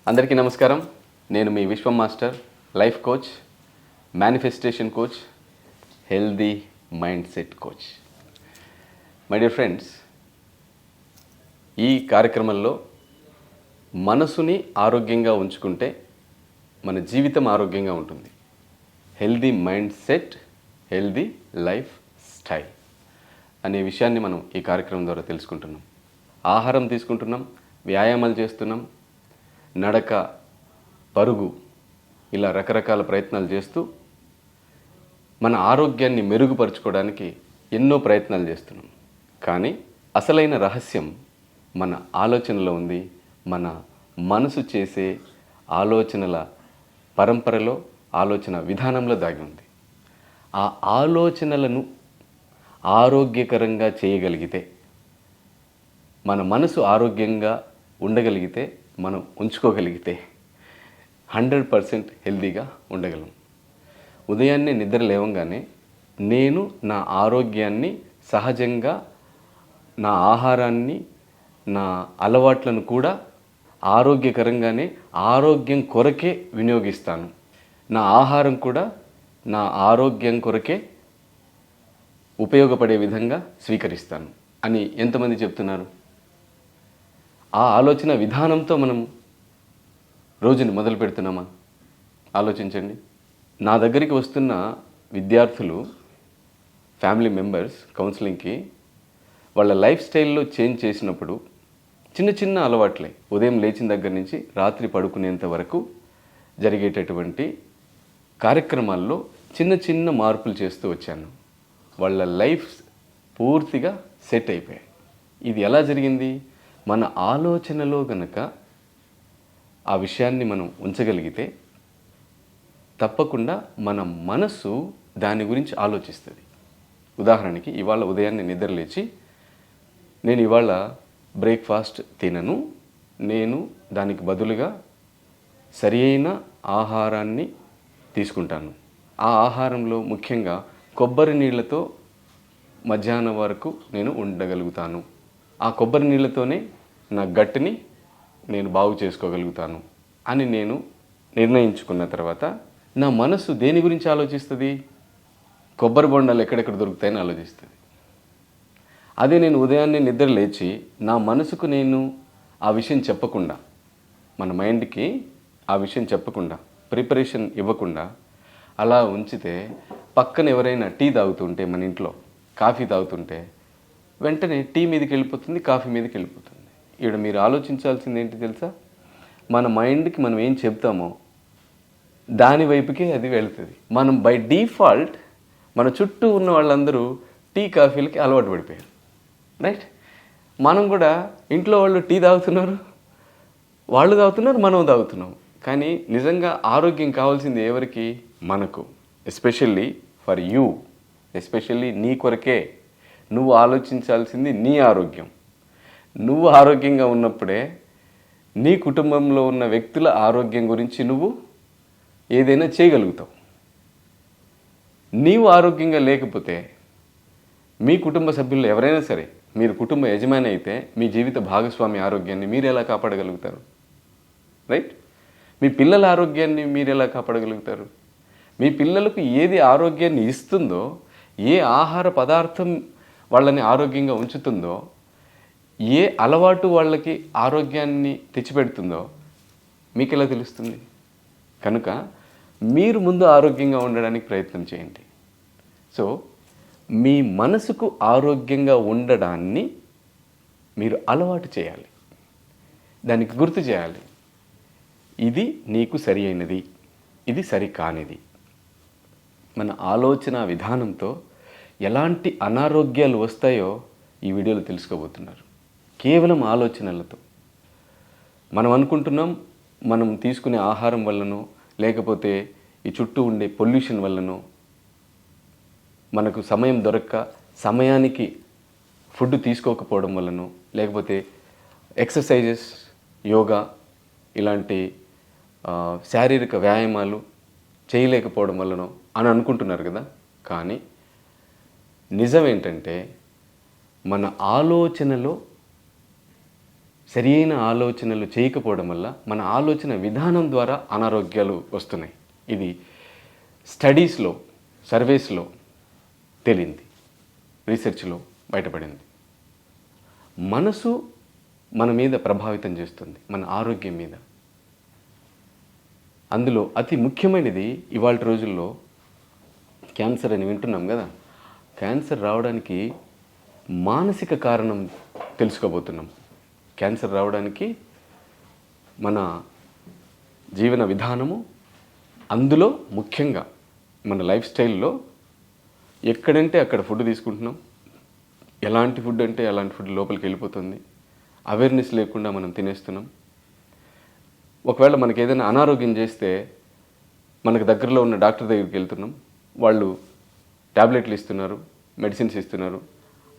అందరికీ నమస్కారం. నేను మీ Vishwam master, life coach, manifestation coach, healthy mind set coach. My dear friends, ఈ కార్యక్రమంలో మనసుని ఆరోగ్యంగా ఉంచుకుంటే మన జీవితం ఆరోగ్యంగా ఉంటుంది. Healthy mind set, healthy life style అనే విషయాన్ని మనం ఈ కార్యక్రమం ద్వారా తెలుసుకుంటున్నాం. ఆహారం తీసుకుంటున్నాం, వ్యాయామాలు చేస్తున్నాం, నడక, పరుగు, ఇలా రకరకాల ప్రయత్నాలు చేస్తూ మన ఆరోగ్యాన్ని మెరుగుపరుచుకోవడానికి ఎన్నో ప్రయత్నాలు చేస్తున్నాం. కానీ అసలైన రహస్యం మన ఆలోచనలో ఉంది. మన మనసు చేసే ఆలోచనల పరంపరలో, ఆలోచన విధానంలో దాగి ఉంది. ఆ ఆలోచనలను ఆరోగ్యకరంగా చేయగలిగితే, మన మనసు ఆరోగ్యంగా ఉండగలిగితే, మనం ఉంచుకోగలిగితే 100% హెల్తీగా ఉండగలం. ఉదయాన్నే నిద్ర లేవగానే నేను నా ఆరోగ్యాన్ని సహజంగా, నా ఆహారాన్ని, నా అలవాట్లను కూడా ఆరోగ్యకరంగానే, ఆరోగ్యం కొరకే వినియోగిస్తాను. నా ఆహారం కూడా నా ఆరోగ్యం కొరకే ఉపయోగపడే విధంగా స్వీకరిస్తాను అని ఎంతమంది చెప్తున్నారు? ఆ ఆలోచన విధానంతో మనం రోజుని మొదలు పెడుతున్నామా? ఆలోచించండి. నా దగ్గరికి వస్తున్న విద్యార్థులు, ఫ్యామిలీ మెంబర్స్ కౌన్సిలింగ్కి వాళ్ళ లైఫ్ స్టైల్లో చేంజ్ చేసినప్పుడు చిన్న చిన్న అలవాట్లే, ఉదయం లేచిన దగ్గర నుంచి రాత్రి పడుకునేంత వరకు జరిగేటటువంటి కార్యక్రమాల్లో చిన్న చిన్న మార్పులు చేస్తూ వచ్చాను. వాళ్ళ లైఫ్ పూర్తిగా సెట్ అయిపోయాయి. ఇది ఎలా జరిగింది? మన ఆలోచనలో గనక ఆ విషయాన్ని మనం ఉంచగలిగితే తప్పకుండా మన మనసు దాని గురించి ఆలోచిస్తుంది. ఉదాహరణకి, ఇవాళ ఉదయాన్నే నిద్ర లేచి నేను ఇవాళ బ్రేక్ఫాస్ట్ తినను, నేను దానికి బదులుగా సరి అయిన ఆహారాన్ని తీసుకుంటాను. ఆ ఆహారంలో ముఖ్యంగా కొబ్బరి నీళ్ళతో మధ్యాహ్నం వరకు నేను ఉండగలుగుతాను. ఆ కొబ్బరి నీళ్ళతోనే నా గట్ని నేను బాగు చేసుకోగలుగుతాను అని నేను నిర్ణయించుకున్న తర్వాత నా మనసు దేని గురించి ఆలోచిస్తుంది? కొబ్బరి బొండాలు ఎక్కడెక్కడ దొరుకుతాయని ఆలోచిస్తుంది. అదే నేను ఉదయాన్నే నిద్ర లేచి నా మనసుకు నేను ఆ విషయం చెప్పకుండా, మన మైండ్కి ఆ విషయం చెప్పకుండా, ప్రిపరేషన్ ఇవ్వకుండా అలా ఉంచితే, పక్కన ఎవరైనా టీ తాగుతుంటే, మన ఇంట్లో కాఫీ తాగుతుంటే వెంటనే టీ మీదకి వెళ్ళిపోతుంది, కాఫీ మీదకి వెళ్ళిపోతుంది. ఇక్కడ మీరు ఆలోచించాల్సింది ఏంటి తెలుసా? మన మైండ్కి మనం ఏం చెప్తామో దాని వైపుకే అది వెళుతుంది. మనం బై డిఫాల్ట్ మన చుట్టూ ఉన్న వాళ్ళందరూ టీ కాఫీలకి అలవాటు పడిపోయారు, రైట్? మనం కూడా ఇంట్లో వాళ్ళు టీ తాగుతున్నారు, వాళ్ళు తాగుతున్నారు, మనం తాగుతున్నాం. కానీ నిజంగా ఆరోగ్యం కావాల్సింది ఎవరికి? మనకు. ఎస్పెషల్లీ ఫర్ యూ, ఎస్పెషల్లీ నీ కొరకే. నువ్వు ఆలోచించాల్సింది నీ ఆరోగ్యం. నువ్వు ఆరోగ్యంగా ఉన్నప్పుడే నీ కుటుంబంలో ఉన్న వ్యక్తుల ఆరోగ్యం గురించి నువ్వు ఏదైనా చేయగలుగుతావు. నీవు ఆరోగ్యంగా లేకపోతే మీ కుటుంబ సభ్యులు ఎవరైనా సరే, మీరు కుటుంబ యజమాని అయితే మీ జీవిత భాగస్వామి ఆరోగ్యాన్ని మీరు ఎలా కాపాడగలుగుతారు? రైట్? మీ పిల్లల ఆరోగ్యాన్ని మీరు ఎలా కాపాడగలుగుతారు? మీ పిల్లలకు ఏది ఆరోగ్యాన్ని ఇస్తుందో, ఏ ఆహార పదార్థం వాళ్ళని ఆరోగ్యంగా ఉంచుతుందో, ఏ అలవాటు వాళ్ళకి ఆరోగ్యాన్ని తెచ్చిపెడుతుందో మీకు ఎలా తెలుస్తుంది? కనుక మీరు ముందు ఆరోగ్యంగా ఉండడానికి ప్రయత్నం చేయండి. సో మీ మనసుకు ఆరోగ్యంగా ఉండడాన్ని మీరు అలవాటు చేయాలి, దానికి గుర్తు చేయాలి. ఇది నీకు సరి అయినది, ఇది సరి కానిది. మన ఆలోచన విధానంతో ఎలాంటి అనారోగ్యాలు వస్తాయో ఈ వీడియోలో తెలుసుకోబోతున్నారు. కేవలం ఆలోచనలతో. మనం అనుకుంటున్నాం మనం తీసుకునే ఆహారం వల్లనో, లేకపోతే ఈ చుట్టూ ఉండే పొల్యూషన్ వల్లనో, మనకు సమయం దొరక్క సమయానికి ఫుడ్ తీసుకోకపోవడం వల్లనో, లేకపోతే ఎక్సర్సైజెస్, యోగా ఇలాంటి శారీరక వ్యాయామాలు చేయలేకపోవడం వల్లనో అని అనుకుంటున్నారు కదా. కానీ నిజం ఏంటంటే మన ఆలోచనలో సరియైన ఆలోచనలు చేయకపోవడం వల్ల మన ఆలోచన విధానం ద్వారా అనారోగ్యాలు వస్తున్నాయి. ఇది స్టడీస్లో, సర్వేస్లో తేలింది, రీసెర్చ్లో బయటపడింది. మనసు మన మీద ప్రభావితం చేస్తుంది, మన ఆరోగ్యం మీద. అందులో అతి ముఖ్యమైనది ఇవాళ రోజుల్లో క్యాన్సర్ అని వింటున్నాం కదా. క్యాన్సర్ రావడానికి మానసిక కారణం తెలుసుకోబోతున్నాం. క్యాన్సర్ రావడానికి మన జీవన విధానము, అందులో ముఖ్యంగా మన లైఫ్ స్టైల్లో ఎక్కడంటే అక్కడ ఫుడ్ తీసుకుంటున్నాం. ఎలాంటి ఫుడ్ అంటే అలాంటి ఫుడ్ లోపలికి వెళ్ళిపోతుంది. అవేర్నెస్ లేకుండా మనం తినేస్తున్నాం. ఒకవేళ మనకి ఏదైనా అనారోగ్యం చేస్తే మనకు దగ్గరలో ఉన్న డాక్టర్ దగ్గరికి వెళ్తున్నాం. వాళ్ళు ట్యాబ్లెట్లు ఇస్తున్నారు, మెడిసిన్స్ ఇస్తున్నారు.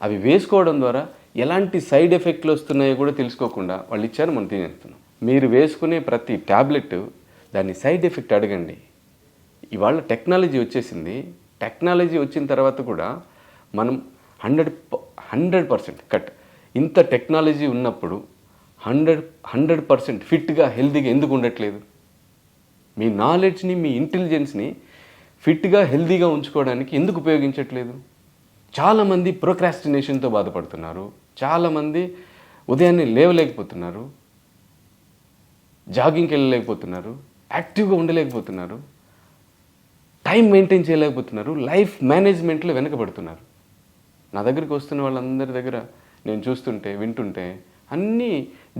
అవి వేసుకోవడం ద్వారా ఎలాంటి సైడ్ ఎఫెక్ట్లు వస్తున్నాయో కూడా తెలుసుకోకుండా వాళ్ళు ఇచ్చారు, మనం తినేస్తున్నాం. మీరు వేసుకునే ప్రతి ట్యాబ్లెట్ దాని సైడ్ ఎఫెక్ట్ అడగండి. ఇవాళ టెక్నాలజీ వచ్చేసింది. టెక్నాలజీ వచ్చిన తర్వాత కూడా మనం 100% కట్. ఇంత టెక్నాలజీ ఉన్నప్పుడు 100% ఫిట్గా, హెల్తీగా ఎందుకు ఉండట్లేదు? మీ నాలెడ్జ్ని, మీ ఇంటెలిజెన్స్ని ఫిట్గా, హెల్తీగా ఉంచుకోవడానికి ఎందుకు ఉపయోగించట్లేదు? చాలామంది ప్రోక్రాస్టినేషన్తో బాధపడుతున్నారు. చాలామంది ఉదయాన్నే లేవలేకపోతున్నారు, జాగింగ్కి వెళ్ళలేకపోతున్నారు, యాక్టివ్గా ఉండలేకపోతున్నారు, టైం మెయింటైన్ చేయలేకపోతున్నారు, లైఫ్ మేనేజ్మెంట్లో వెనకబడుతున్నారు. నా దగ్గరికి వస్తున్న వాళ్ళందరి దగ్గర నేను చూస్తుంటే, వింటుంటే అన్నీ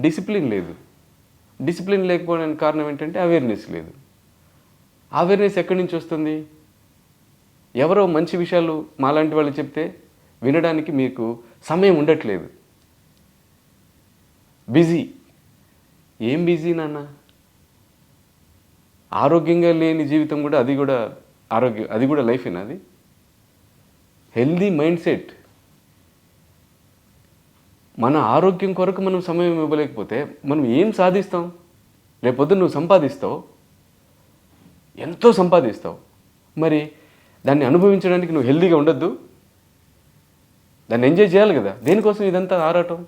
డిసిప్లిన్ లేదు. డిసిప్లిన్ లేకపోవడానికి కారణం ఏంటంటే అవేర్నెస్ లేదు. అవేర్నెస్ ఎక్కడి నుంచి వస్తుంది? ఎవరో మంచి విషయాలు మాలాంటి వాళ్ళు చెప్తే వినడానికి మీకు సమయం ఉండట్లేదు. బిజీ. ఏం బిజీ నాన్న? ఆరోగ్యంగా లేని జీవితం కూడా, అది కూడా లైఫేనా? అది హెల్దీ మైండ్ సెట్. మన ఆరోగ్యం కొరకు మనం సమయం ఇవ్వలేకపోతే మనం ఏం సాధిస్తాం? రేపొద్దున నువ్వు సంపాదిస్తావు, ఎంతో సంపాదిస్తావు, మరి దాన్ని అనుభవించడానికి నువ్వు హెల్దీగా ఉండొద్దు? దాన్ని ఎంజాయ్ చేయాలి కదా. దేనికోసం ఇదంతా ఆరాటం,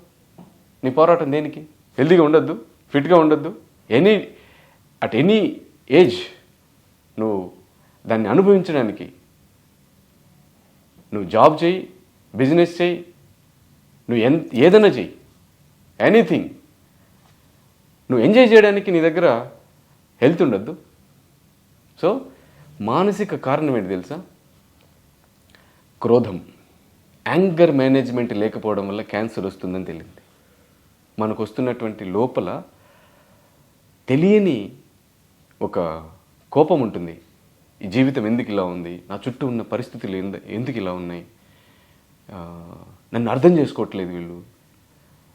నీ పోరాటం దేనికి? హెల్దీగా ఉండొద్దు, ఫిట్గా ఉండొద్దు, అట్ ఎనీ ఏజ్ నువ్వు దాన్ని అనుభవించడానికి నువ్వు జాబ్ చేయి, బిజినెస్ చేయి, నువ్వు ఏదైనా చెయ్యి, ఎనీథింగ్. నువ్వు ఎంజాయ్ చేయడానికి నీ దగ్గర హెల్త్ ఉండొద్దు. సో మానసిక కారణం ఏంటి తెలుసా? క్రోధం, యాంగర్ మేనేజ్మెంట్ లేకపోవడం వల్ల క్యాన్సర్ వస్తుందని తెలియంది. మనకు వస్తున్నటువంటి లోపల తెలియని ఒక కోపం ఉంటుంది. ఈ జీవితం ఎందుకు ఇలా ఉంది? నా చుట్టూ ఉన్న పరిస్థితులు ఎందుకు ఇలా ఉన్నాయి? నన్ను అర్థం చేసుకోవట్లేదు, వీళ్ళు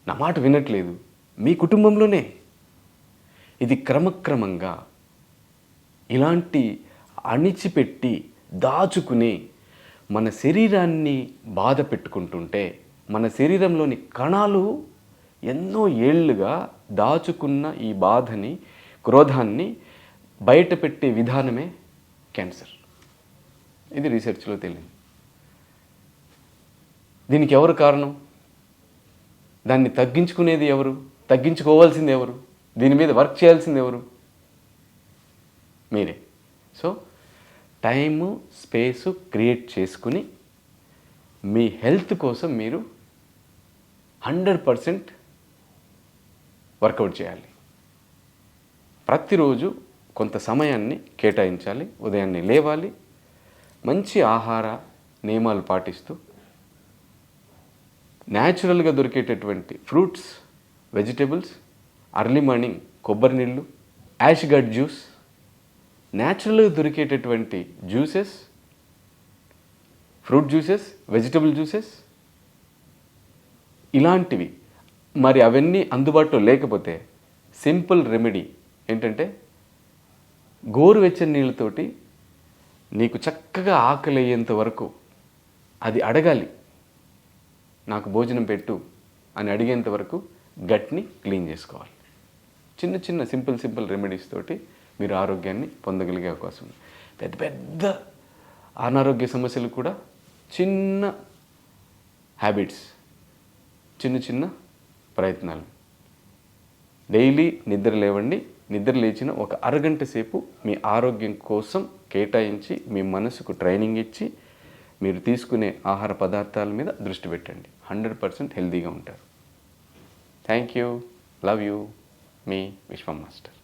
నా మాట వినట్లేదు. మీ కుటుంబంలోనే ఇది క్రమక్రమంగా ఇలాంటి అణిచిపెట్టి దాచుకుని మన శరీరాన్ని బాధ పెట్టుకుంటుంటే, మన శరీరంలోని కణాలు ఎన్నో ఏళ్ళుగా దాచుకున్న ఈ బాధని, క్రోధాన్ని బయట పెట్టే విధానమే క్యాన్సర్. ఇది రీసెర్చ్లో తెలియదు. దీనికి ఎవరు కారణం? దాన్ని తగ్గించుకునేది ఎవరు? తగ్గించుకోవాల్సింది ఎవరు? దీని మీద వర్క్ చేయాల్సింది ఎవరు? మీరే. సో టైము, స్పేసు క్రియేట్ చేసుకుని మీ హెల్త్ కోసం మీరు 100% వర్కౌట్ చేయాలి. ప్రతిరోజు కొంత సమయాన్ని కేటాయించాలి. ఉదయాన్నే లేవాలి, మంచి ఆహార నియమాలు పాటిస్తూ న్యాచురల్గా దొరికేటటువంటి ఫ్రూట్స్, వెజిటేబుల్స్, అర్లీ మార్నింగ్ కొబ్బరి నీళ్ళు, యాష్ గట్ జ్యూస్, న్యాచురల్గా దొరికేటటువంటి juices, fruit juices, vegetable juices, ఇలాంటివి. మరి అవన్నీ అందుబాటులో లేకపోతే సింపుల్ రెమెడీ ఏంటంటే, గోరువెచ్చని నీళ్ళతోటి నీకు చక్కగా ఆకలి అయ్యేంత వరకు అది అడగాలి. నాకు భోజనం పెట్టు అని అడిగేంత వరకు గట్ని క్లీన్ చేసుకోవాలి. చిన్న చిన్న సింపుల్ రెమెడీస్ తోటి మీరు ఆరోగ్యాన్ని పొందగలిగే అవకాశం ఉంది. పెద్ద పెద్ద అనారోగ్య సమస్యలు కూడా చిన్న హ్యాబిట్స్, చిన్న ప్రయత్నాలు, డైలీ నిద్ర లేవండి. నిద్ర లేచిన ఒక అరగంట సేపు మీ ఆరోగ్యం కోసం కేటాయించి మీ మనసుకు ట్రైనింగ్ ఇచ్చి మీరు తీసుకునే ఆహార పదార్థాల మీద దృష్టి పెట్టండి. 100% హెల్తీగా ఉంటారు. Thank you. Love you. మీ విశ్వం మాస్టర్.